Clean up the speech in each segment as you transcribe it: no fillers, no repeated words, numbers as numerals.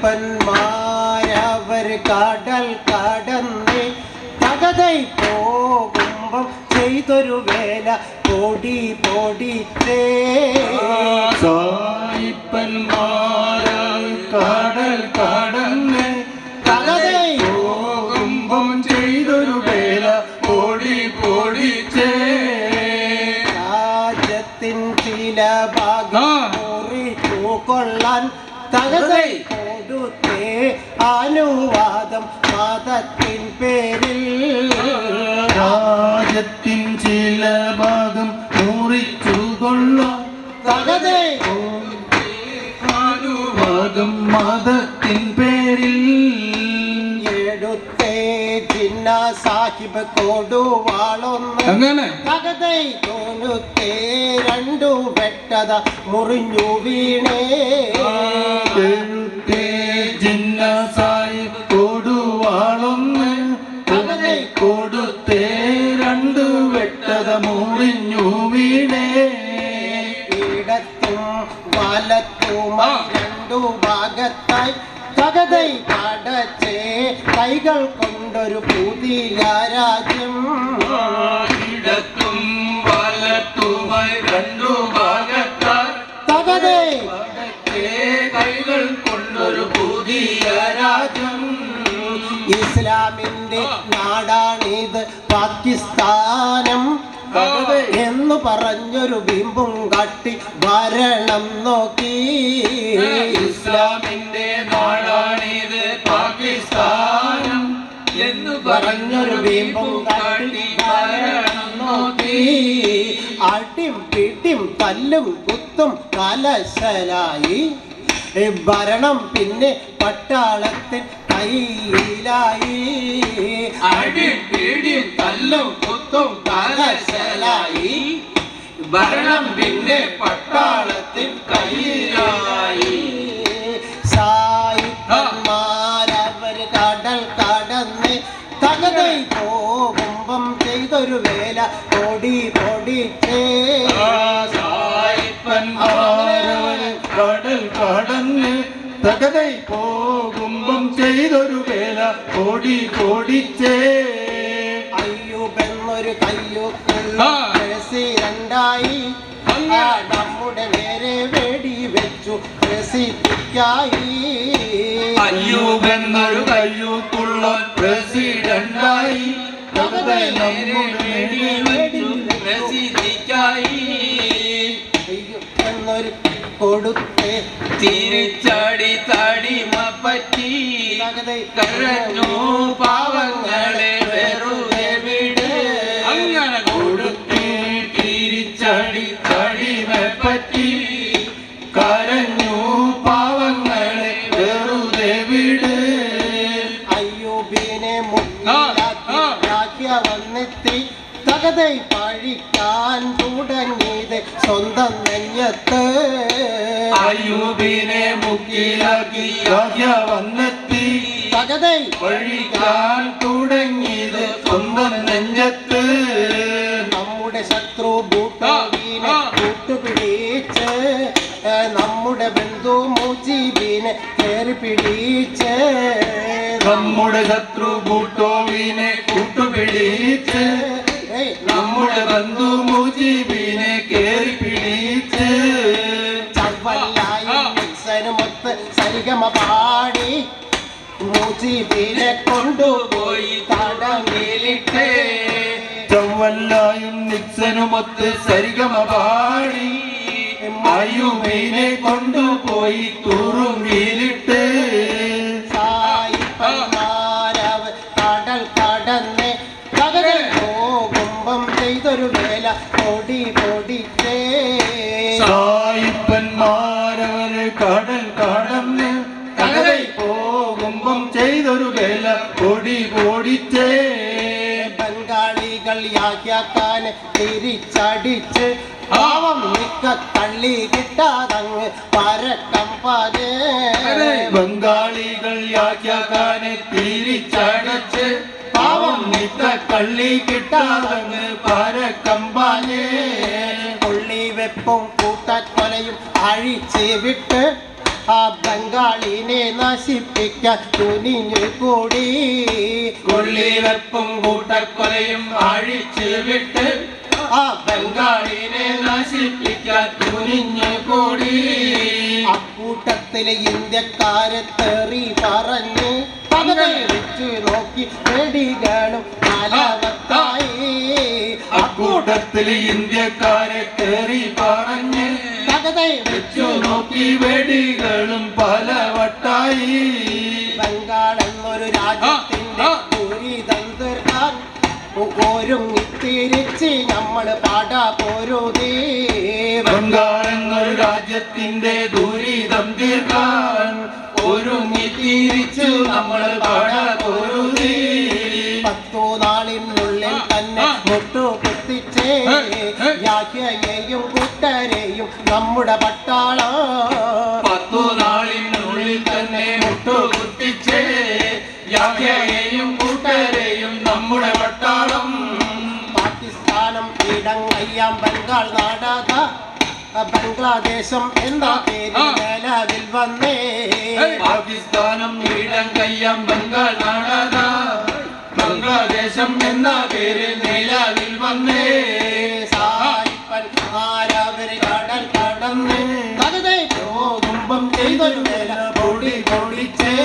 സായിപ്പന്മാരവർ കടൽ കടന്ന് തകതൈ പോകുമ്പം ചെയ്തൊരു വേല പൊടി പൊടിച്ചേ. സായിപ്പന്മാരവർ കടൽ കടന്ന് തകതൈ പോകുമ്പം ചെയ്തൊരു വേല പൊടി പൊടിച്ചേ. രാജ്യത്തിൻ ചില ഭാഗം മുറിച്ചു കൊള്ളാൻ തകതൈ കൊടുത്തേ അനുവാദം മതത്തിൻ പേരിൽ. രാജ്യത്തിൻ ചില ഭാഗം മുറിച്ചു കൊള്ളാൻ തകതൈ അനുവാദം മതത്തിൻ പേരിൽ. എടുത്തേ ജിന്ന സാഹിബ് കൊടുവാളൊന്ന് അങ്ങനെ തകതൈ തോന്നുത്തേ രണ്ടു വെട്ടത മുറിഞ്ഞു വീണേ. ജിന്ന സാഹിബ് കൊടുവാളൊന്ന് തകതൈ കൊടുത്തേ രണ്ടു വെട്ടത മുറിഞ്ഞു വീണേ. ഇടത്തും വലത്തും രണ്ടു ഭാഗത്തായി തകതൈ കടച്ചേ കൈകൾ കൊണ്ടൊരു പുതിയ രാജ്യം. ഇടത്തും വലത്തുമായി രണ്ടു ഭാഗത്തായി തകതൈ കൈകൾ കൊണ്ടൊരു പുതിയ രാജ്യം. ഇസ്ലാമിന്റെ നാടാണിത് പാകിസ്ഥാനം എന്ന് പറഞ്ഞൊരു ബിംബും കാട്ടി ഭരണം നോക്കി. ഇസ്ലാമിന്റെ നാടാണിത് പാകിസ്ഥാനം എന്ന് പറഞ്ഞൊരു ബിംബും കാട്ടി ഭരണം നോക്കി. അടിയും പിടിയും തല്ലും കുത്തും കലശലായി ഭരണം പിന്നെ പട്ടാളത്തിൻ കയ്യിലായി. അടിയും പിടിയും തല്ലും കുത്തും കലശലായി ഭരണം പിന്നെ പട്ടാളത്തിൻ കയ്യിലായി. സായിപ്പന്മാരവർ കടൽ കടന്ന് തകതൈ പോകുമ്പം ചെയ്തൊരു വേല പൊടി പൊടിച്ചേ. സായിപ്പന്മാരവർ കടൽ കടന്ന് തകതൈ പോകുമ്പം ചെയ്തൊരു വേല പൊടി പൊടിച്ചേ. അയ്യൂബെന്നൊരു കയ്യൂക്കുള്ള പ്രസിഡന്റായി നമ്മുടെ നേരെ വെടി വെച്ചു പ്രസിദ്ധിക്കായി. അയ്യൂബെന്നൊരു കയ്യൂക്കുള്ള പ്രസിഡന്റായി തകതൈ നമ്മുടെ നേരെ വെടി പ്രസിദ്ധിക്കായി. എന്നൊരു കൊടുത്തേ തിരിച്ചടി തടിമ പറ്റി കരഞ്ഞു പാവങ്ങളെ വെറുതെ വിട്. അങ്ങനെ കൊടുത്തേ തിരിച്ചടി തടിമ പറ്റി കരഞ്ഞു പാവങ്ങളെ വെറുതെ വിട്. അയ്യൂബിനെ മുഖ്യ വന്നെത്തി തകതൈ പഴിക്കാൻ തുടങ്ങിയത് സ്വന്തം നെഞ്ഞത്ത്. അയ്യൂബിനെ മുക്കിലാക്കി വന്നെത്തി തകതൈ പഴിക്കാൻ തുടങ്ങിയത് സ്വന്തം നെഞ്ചത്ത്. നമ്മുടെ ശത്രു ഭൂട്ടാവിനെ കൂട്ടുപിടിച്ച് നമ്മുടെ ബന്ധു മുജീബിനെ കയറി പിടിച്ച്. നമ്മുടെ ശത്രു ഭൂട്ടോവിനെ കൂട്ടുപിടിച്ച് നമ്മുടെ ബന്ധു മുജീബിനെ കേറി പിടിച്ച്. ചവ്വല്ലായി മിക്സനുമൊത്ത് സരിഗമ പാടി മുജീബിനെ കൊണ്ടുപോയി തടവിലിട്ട്. ചവ്വല്ലായും നിക്സനുമൊത്ത് സരിഗമ പാടി അയ്യൂബിനെ കൊണ്ടുപോയി തുറുങ്കിലിട്ട്. സായിപ്പന്മാരവർ കടൽ കടന്ന് തകതൈ പോകുമ്പം ചെയ്തൊരു വേല പൊടി പൊടിച്ചേ. സായിപ്പന്മാരവര് കടൽ കടന്ന് തകതൈ പോകുമ്പം ചെയ്തൊരു വേല പൊടി പൊടിച്ചേ. ബംഗാളികൾ യാക്കാനെ തിരിച്ചടിച്ച് പാവം മിക്ക തള്ളി കിട്ടാതങ്ങ് പരക്കം പാതേ. ബംഗാളികൾ യാക്കാനെ തിരിച്ചടിച്ച് പാവം മിക്ക കള്ളി കിട്ടാതങ്ങ് പരക്കം പാഞ്ഞേ. പുള്ളി വെപ്പും കൂട്ടക്കൊലയും അഴിച്ച് വിട്ട് ആ ബംഗാളിനെ നശിപ്പിക്കാൻ തുനിഞ്ഞു കൂടി. കൊള്ളിവെപ്പും കൂട്ടക്കൊലയും അഴിച്ചു വിട്ട് ആ ബംഗാളിനെ നശിപ്പിക്കാൻ തുനിഞ്ഞു കൂടി. അക്കൂട്ടത്തിലെ ഇന്ത്യക്കാരെ തെറി പറഞ്ഞ് പകവച്ചു നോക്കി വെടികളും ഫലവത്തായി. അക്കൂട്ടത്തില് ഇന്ത്യക്കാരെ തെറി പറഞ്ഞ് വെച്ചു നോക്കി വെടികളും പലവട്ടായി. ബംഗാൾ എന്നൊരു രാജ്യത്തിന്റെ ദുരിതം തീർക്കാൻ ഒരുങ്ങി തിരിച്ച് നമ്മൾ പാട പൊരുതി. ബംഗാൾ എന്നൊരു രാജ്യത്തിന്റെ ദുരിതം തീർക്കാൻ ഒരുങ്ങി തിരിച്ചു നമ്മൾ പാട പൊരുതി. 10 നാളിനുള്ളിൽ തന്നെ മുട്ടുകുത്തിച്ച് യാഹ്യയെയും കൂട്ടരെയും നമ്മുടെ പട്ടാളം. 10 നാളിനുള്ളിൽ തന്നെ മുട്ടുകുത്തിച്ച് യാഹ്യയെയും കൂട്ടരെയും നമ്മുടെ പട്ടാളം. പാകിസ്ഥാനം ഇടങ്ങയ്യാം ബംഗാൾ നാടക ബംഗ്ലാദേശം എന്ന പേരിൽ നിലവിൽ വന്നേ. പാകിസ്ഥാനും ഈടം കയ്യാം ബംഗാൾ നാടക ബംഗ്ലാദേശം എന്ന പേരിൽ നിലവിൽ വന്നേ. സായിപ്പന്മാരവര് കടൽ കടന്ന് കരുതേ കുംഭം ചെയ്തൊരു വേല പൊടി പൊടിച്ചേ.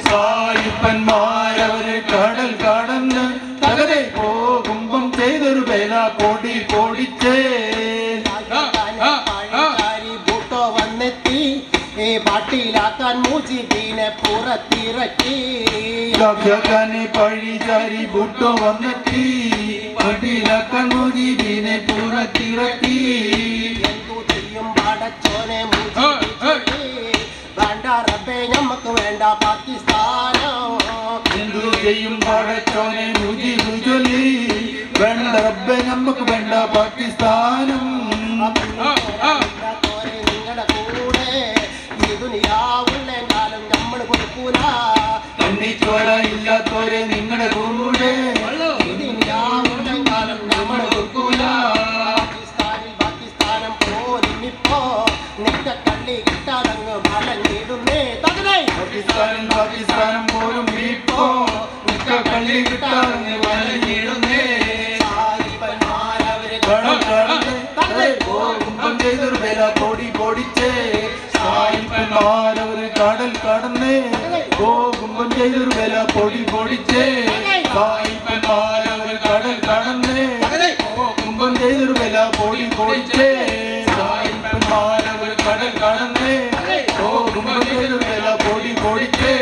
സായിപ്പന്മാരവര് കടൽ കടന്ന് തകരെ കുംഭം ചെയ്തൊരു വേല പൊടി പൊടിച്ചേ. ബൂട്ടോ വന്നെത്തി പാട്ടിലാക്കാൻ മുജിബിനെ പുറത്തിറക്കി. പഴിചാരി ബുട്ടോ വന്നെത്തി പാട്ടിലാക്കാൻ മുജിബിനെ പുറത്തിറക്കി. എന്തു ചെയ്യും പടച്ചോനെ വേണ്ട റബ്ബേ ഞമ്മക്ക് വേണ്ട പാകിസ്ഥാനോ. എന്തു ചെയ്യും പടച്ചോനെ മുജിബ് ചൊല്ലി വേണ്ട റബ്ബേ നമുക്ക് വേണ്ട പാകിസ്ഥാനും. നിങ്ങളുടെ കൂടെ ഈ ദുനിയാവുള്ളെങ്കാലം നമ്മൾ കൊടുക്കൂല. കണ്ണിച്ചോര ഇല്ലാത്തോരെ നിങ്ങളുടെ കൂടെ ഈ ദുനിയാവുള്ളെങ്കാലം നമ്മൾ കൊടുക്കൂല. പാകിസ്ഥാനം പോലിപ്പോ നിന്റെ കള്ളി കിട്ടാതങ്ങ് വളഞ്ഞിടുന്നേ. പാകിസ്ഥാനും പോലും ഇപ്പോ കള്ളി കിട്ടാതെ വളഞ്ഞിടുന്നേ. കുംഭം ചെയ്തൊരു വേല പൊടി പൊടിച്ചേ. സായിപ്പന്മാരവര് കടൽ കടന്നേ കുംഭം ചെയ്തൊരു വേല പൊടി പൊടിച്ചേ. സായിപ്പന്മാരവര് കടൽ കടന്നേ കുംഭം ചെയ്തൊരു വേല പൊടി പൊടിച്ചേ. സായിപ്പന്മാരവര് കടൽ കടന്നേ കുംഭം ചെയ്തൊരു വേല പൊടി പൊടിച്ചേ.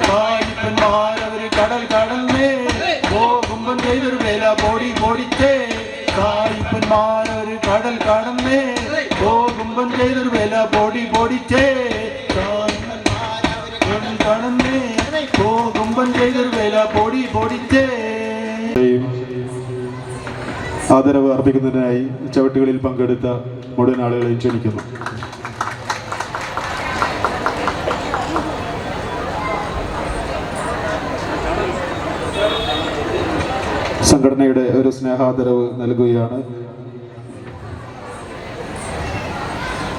സായിപ്പന്മാരവര് കടൽ കടന്നേ കുംഭം ചെയ്തൊരു വേല പൊടി പൊടിച്ചേ. സായിപ്പന്മാരൊരു കടൽ കടന്നേ കുംഭം ചെയ്തൊരു വേല പൊടി പൊടിച്ചേ. കടന്നേ കുംഭം ചെയ്തൊരു വേല പൊടി പൊടിച്ചേ. ആദരവ് അർപ്പിക്കുന്നതിനായി ചവിട്ടുകളിൽ പങ്കെടുത്ത മുഴുവൻ ആളുകളെയും ക്ഷണിക്കുന്നു. സംഘടനയുടെ ഒരു സ്നേഹാദരവ് നൽകുകയാണ്.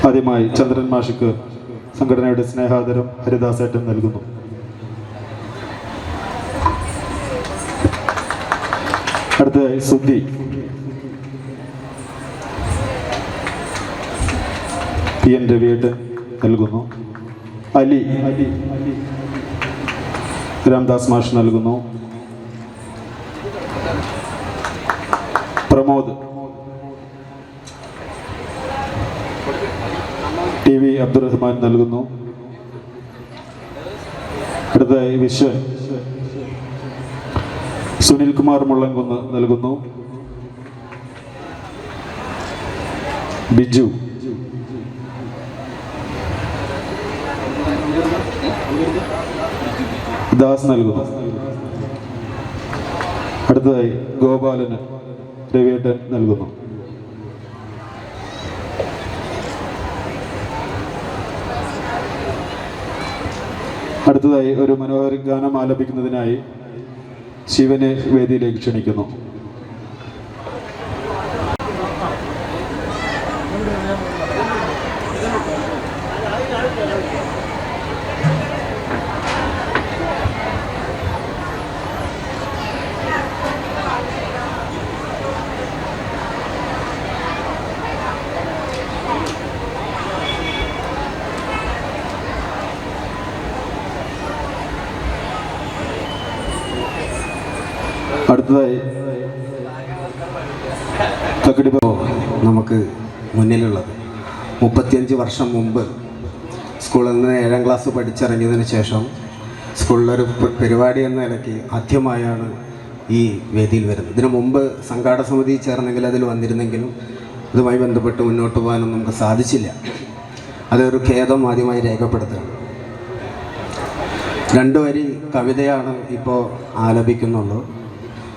ആദ്യമായി ചന്ദ്രൻ മാഷിക്ക് സംഘടനയുടെ സ്നേഹാദരം ഹരിദാസേട്ടൻ നൽകുന്നു. അടുത്തതായി സുദ്ധി PN രവിയേട്ടൻ നൽകുന്നു. അലി രാംദാസ് മാഷ് നൽകുന്നു. പ്രമോദ് TV അബ്ദുറഹ്മാൻ നൽകുന്നു. അടുത്തതായി വിശ്വൻ സുനിൽ കുമാർ മുള്ളൻകുന്ന് നൽകുന്നു. ബിജു ദാസ് നൽകുന്നു. അടുത്തതായി ഗോപാലന് രവിയേട്ടൻ നൽകുന്നു. അടുത്തതായി ഒരു മനോഹര ഗാനം ആലപിക്കുന്നതിനായി ശിവനെ വേദിയിലേക്ക് ക്ഷണിക്കുന്നു. അടുത്തതായി തക്കടിപ്പോ നമുക്ക് മുന്നിലുള്ളത് 35 വർഷം മുമ്പ് സ്കൂളിൽ നിന്ന് 7ാം ക്ലാസ് പഠിച്ചിറങ്ങിയതിന് ശേഷം സ്കൂളിലൊരു പരിപാടി എന്ന നിലയ്ക്ക് ആദ്യമായാണ് ഈ വേദിയിൽ വരുന്നത്. ഇതിനു മുമ്പ് സംഘാടക സമിതി ചേർന്നെങ്കിൽ അതിൽ വന്നിരുന്നെങ്കിലും ഇതുമായി ബന്ധപ്പെട്ട് മുന്നോട്ട് പോകാനൊന്നും നമുക്ക് സാധിച്ചില്ല. അതൊരു ഖേദം ആദ്യമായി രേഖപ്പെടുത്തുകയാണ്. 2 വരി കവിതയാണ് ഇപ്പോൾ ആലപിക്കുന്നുള്ളൂ.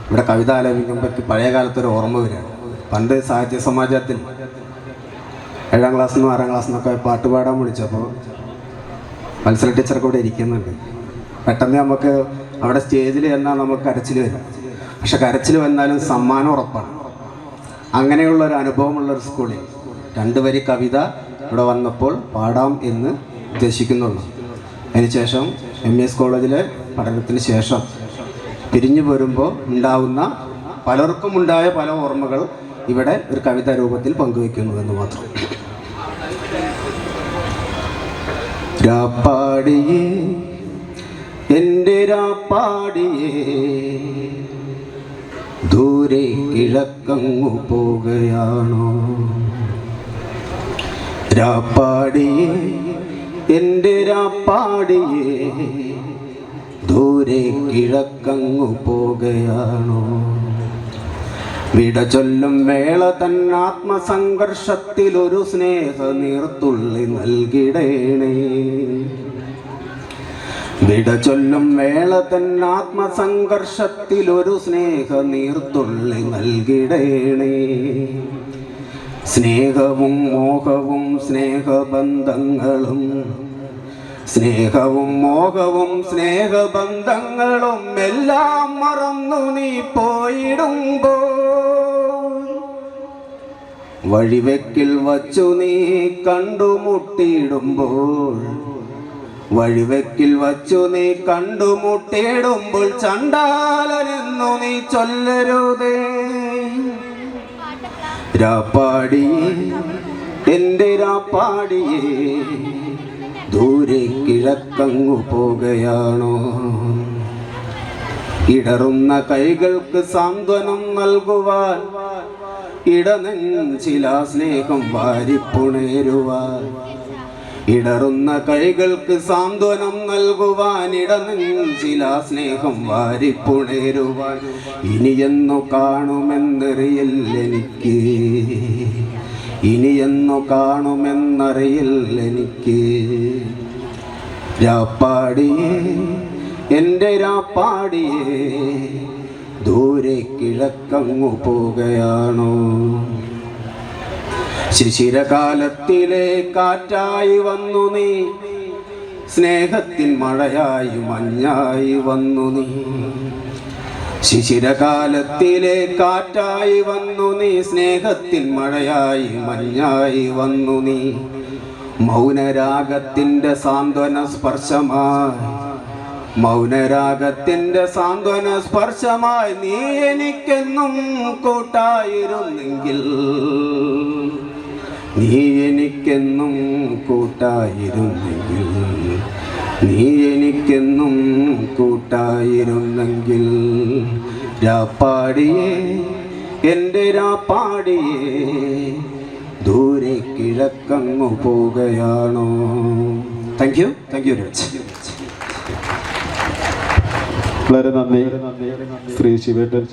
ഇവിടെ കവിത ആലപിക്കുമ്പോൾ പഴയ കാലത്തൊരു ഓർമ്മ വരികയാണ്. പണ്ട് സാഹിത്യ സമാജത്തിൽ 7ാം ക്ലാസ്സിൽ നിന്നും 6ാം ക്ലാസ്സിൽ നിന്നൊക്കെ പാട്ട് പാടാൻ വിളിച്ചപ്പോൾ മത്സര ടീച്ചർക്ക് ഇവിടെ ഇരിക്കുന്നുണ്ട്. പെട്ടെന്ന് നമുക്ക് അവിടെ സ്റ്റേജിൽ ചെന്നാൽ നമുക്ക് കരച്ചിൽ വരും. പക്ഷെ കരച്ചിൽ വന്നാലും സമ്മാനം ഉറപ്പാണ്. അങ്ങനെയുള്ളൊരു അനുഭവമുള്ളൊരു സ്കൂളിൽ 2 വരി കവിത ഇവിടെ വന്നപ്പോൾ പാടാം എന്ന് ഉദ്ദേശിക്കുന്നുള്ളൂ. അതിനുശേഷം MES കോളേജിലെ പഠനത്തിന് ശേഷം പിരിഞ്ഞു പോരുമ്പോൾ ഉണ്ടാവുന്ന പലർക്കും ഉണ്ടായ പല ഓർമ്മകൾ ഇവിടെ ഒരു കവിതാ രൂപത്തിൽ പങ്കുവയ്ക്കുന്നു എന്ന് മാത്രം. രാപ്പാടിയേ എൻ്റെ രാപ്പാടിയേ ദൂരെ കിഴക്കങ്ങു പോവുകയാണോ? രാപ്പാടിയേ എൻ്റെ രാപ്പാടിയേ ദൂരെ കിഴക്കങ്ങു പോവുകയാണോ? വിട ചൊല്ലും വേള തൻ ആത്മസംഘർഷത്തിലൊരു സ്നേഹ നീർത്തുള്ളി നൽകിടേണേ. വിട ചൊല്ലും വേള തൻ ആത്മസംഘർഷത്തിലൊരു സ്നേഹ നീർത്തുള്ളി നൽകിടേണേ. സ്നേഹവും മോഹവും സ്നേഹബന്ധങ്ങളും സ്നേഹവും മോഹവും സ്നേഹബന്ധങ്ങളും എല്ലാം മറന്നു നീ പോയിടുമ്പോൾ വഴിവെക്കിൽ വച്ചു നീ കണ്ടുമുട്ടിയിടുമ്പോൾ വഴിവെക്കിൽ വച്ചു നീ കണ്ടുമുട്ടിയിടുമ്പോൾ ചണ്ടാലനെന്നു നീ ചൊല്ലരുതേ. രാപ്പാടിയേ എൻ്റെ രാപ്പാടിയേ ദൂരെ കിഴക്കങ്ങു പോവുകയാണോ? ഇടറുന്ന കൈകൾക്ക് സാന്ത്വനം നൽകുവാൻ ഇടനെഞ്ചിലാ സ്നേഹം വാരിപ്പുണരുവാൻ. ഇടറുന്ന കൈകൾക്ക് സാന്ത്വനം നൽകുവാൻ ഇടനെഞ്ചിലാ സ്നേഹം വാരിപ്പുണരുവാൻ. ഇനിയെന്നു കാണുമെന്നറിയില്ലെനിക്ക്, ഇനിയെന്നു കാണുമെന്നറിയില്ലെനിക്ക്. രാപ്പാടിയേ എൻ്റെ രാപ്പാടിയേ ദൂരെ കിഴക്കങ്ങു പോവുകയാണോ? ശിശിരകാലത്തിലെ കാറ്റായി വന്നു നീ, സ്നേഹത്തിൻ മഴയായി മഞ്ഞായി വന്നു നീ. ശിശിരകാലത്തിലെ കാറ്റായി വന്നു നീ, സ്നേഹത്തിൻ മഴയായി മഞ്ഞായി വന്നു നീ. മൗനരാഗത്തിൻ്റെ സാന്ത്വന സ്പർശമായി, മൗനരാഗത്തിൻ്റെ സാന്ത്വന സ്പർശമായി നീ എനിക്കെന്നും കൂട്ടായിരുന്നെങ്കിൽ, നീ എനിക്കെന്നും കൂട്ടായിരുന്നെങ്കിൽ, നീ എനിക്കെന്നും കൂട്ടായിരുന്നെങ്കിൽ. രാപ്പാടിയേ എൻ്റെ രാപ്പാടിയേ ദൂരെ കിഴക്കങ്ങു പോവുകയാണോ? Thank you very much. വളരെ നന്ദി ശ്രീ ശിവേട്ടൻ.